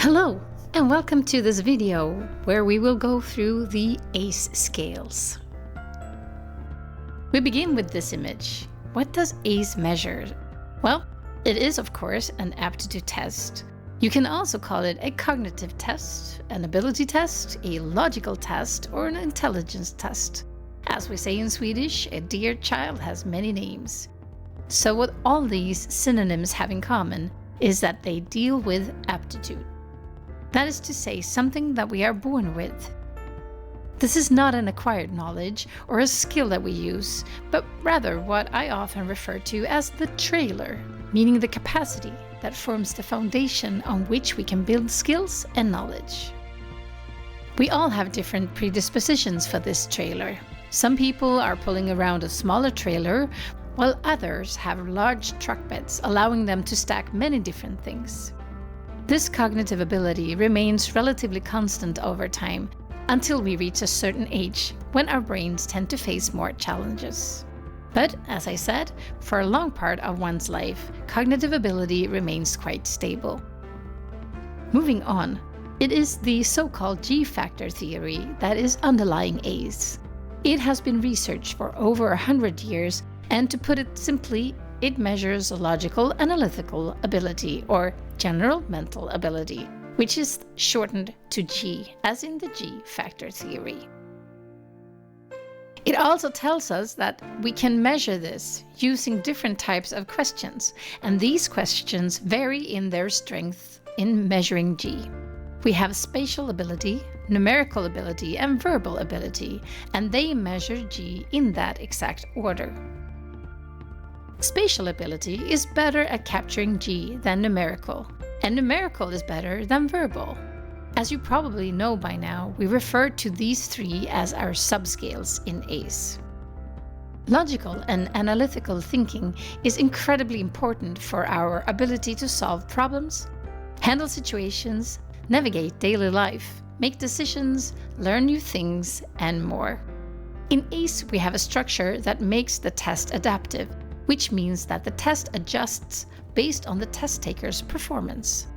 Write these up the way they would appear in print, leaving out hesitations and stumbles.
Hello, and welcome to this video where we will go through the ACE scales. We begin with this image. What does ACE measure? Well, it is of course an aptitude test. You can also call it a cognitive test, an ability test, a logical test, or an intelligence test. As we say in Swedish, a dear child has many names. So what all these synonyms have in common is that they deal with aptitude. That is to say, something that we are born with. This is not an acquired knowledge or a skill that we use, but rather what I often refer to as the trailer, meaning the capacity that forms the foundation on which we can build skills and knowledge. We all have different predispositions for this trailer. Some people are pulling around a smaller trailer, while others have large truck beds, allowing them to stack many different things. This cognitive ability remains relatively constant over time until we reach a certain age when our brains tend to face more challenges. But, as I said, for a long part of one's life, cognitive ability remains quite stable. Moving on, it is the so-called G-factor theory that is underlying ACE. It has been researched for over 100 years, and to put it simply, it measures logical analytical ability, or general mental ability, which is shortened to G, as in the G-factor theory. It also tells us that we can measure this using different types of questions, and these questions vary in their strength in measuring G. We have spatial ability, numerical ability, and verbal ability, and they measure G in that exact order. Spatial ability is better at capturing G than numerical, and numerical is better than verbal. As you probably know by now, we refer to these three as our subscales in ACE. Logical and analytical thinking is incredibly important for our ability to solve problems, handle situations, navigate daily life, make decisions, learn new things, and more. In ACE, we have a structure that makes the test adaptive, which means that the test adjusts based on the test taker's performance.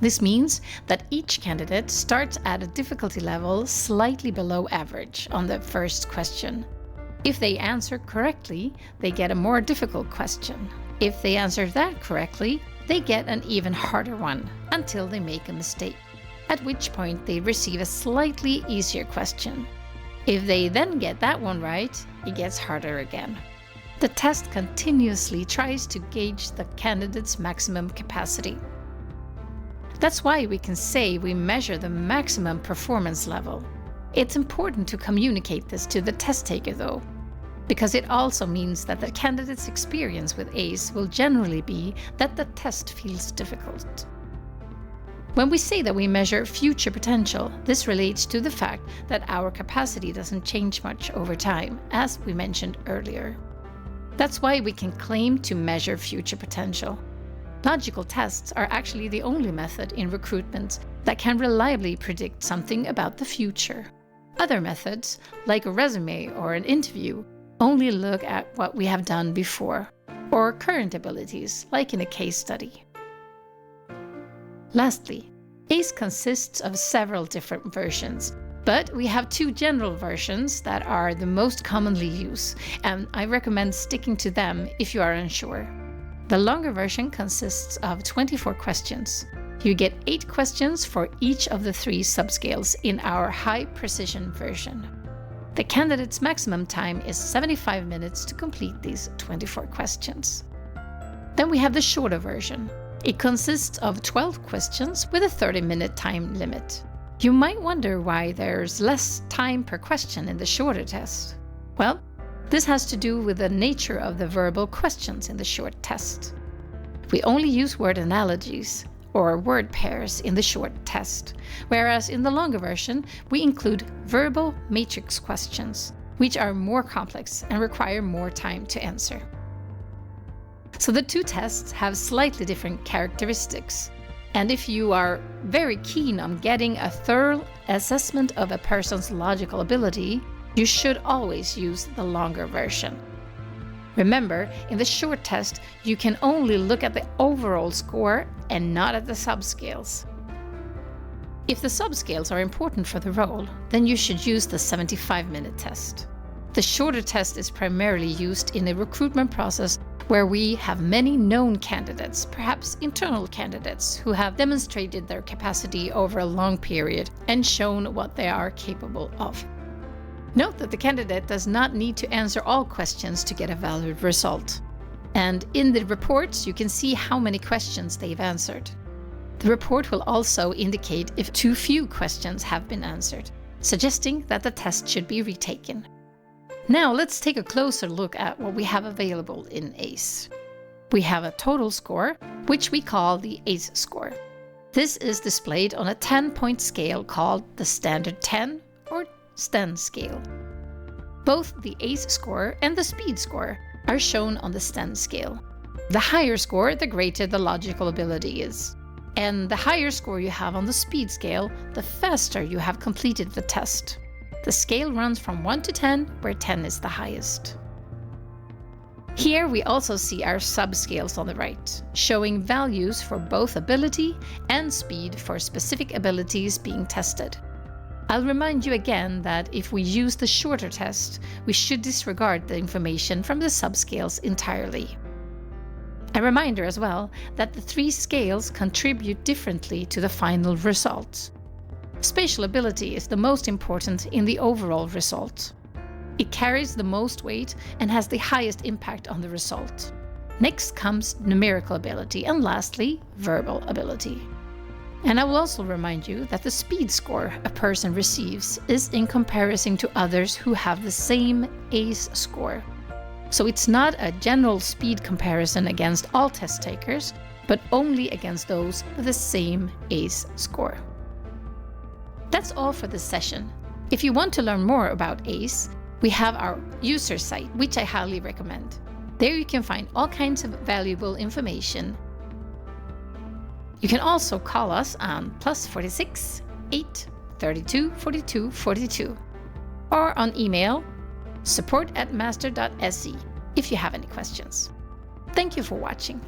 This means that each candidate starts at a difficulty level slightly below average on the first question. If they answer correctly, they get a more difficult question. If they answer that correctly, they get an even harder one until they make a mistake, at which point they receive a slightly easier question. If they then get that one right, it gets harder again. The test continuously tries to gauge the candidate's maximum capacity. That's why we can say we measure the maximum performance level. It's important to communicate this to the test taker though, because it also means that the candidate's experience with ACE will generally be that the test feels difficult. When we say that we measure future potential, this relates to the fact that our capacity doesn't change much over time, as we mentioned earlier. That's why we can claim to measure future potential. Logical tests are actually the only method in recruitment that can reliably predict something about the future. Other methods, like a resume or an interview, only look at what we have done before, or current abilities, like in a case study. Lastly, ACE consists of several different versions, but we have two general versions that are the most commonly used, and I recommend sticking to them if you are unsure. The longer version consists of 24 questions. You get 8 questions for each of the 3 subscales in our high-precision version. The candidate's maximum time is 75 minutes to complete these 24 questions. Then we have the shorter version. It consists of 12 questions with a 30-minute time limit. You might wonder why there's less time per question in the shorter test. Well, this has to do with the nature of the verbal questions in the short test. We only use word analogies, or word pairs, in the short test, whereas in the longer version, we include verbal matrix questions, which are more complex and require more time to answer. So the two tests have slightly different characteristics. And if you are very keen on getting a thorough assessment of a person's logical ability, you should always use the longer version. Remember, in the short test, you can only look at the overall score and not at the subscales. If the subscales are important for the role, then you should use the 75-minute test. The shorter test is primarily used in a recruitment process where we have many known candidates, perhaps internal candidates, who have demonstrated their capacity over a long period and shown what they are capable of. Note that the candidate does not need to answer all questions to get a valid result. And in the reports, you can see how many questions they've answered. The report will also indicate if too few questions have been answered, suggesting that the test should be retaken. Now let's take a closer look at what we have available in ACE. We have a total score, which we call the ACE score. This is displayed on a 10-point scale called the Standard 10 or STEN scale. Both the ACE score and the SPEED score are shown on the STEN scale. The higher score, the greater the logical ability is. And the higher score you have on the SPEED scale, the faster you have completed the test. The scale runs from 1 to 10, where 10 is the highest. Here we also see our subscales on the right, showing values for both ability and speed for specific abilities being tested. I'll remind you again that if we use the shorter test, we should disregard the information from the subscales entirely. A reminder as well that the three scales contribute differently to the final result. Spatial ability is the most important in the overall result. It carries the most weight and has the highest impact on the result. Next comes numerical ability, and lastly, verbal ability. And I will also remind you that the SPEED score a person receives is in comparison to others who have the same ACE score. So it's not a general speed comparison against all test takers, but only against those with the same ACE score. That's all for this session. If you want to learn more about ACE, we have our user site, which I highly recommend. There you can find all kinds of valuable information. You can also call us on +46 8 32 42 42 or on email support@master.se if you have any questions. Thank you for watching.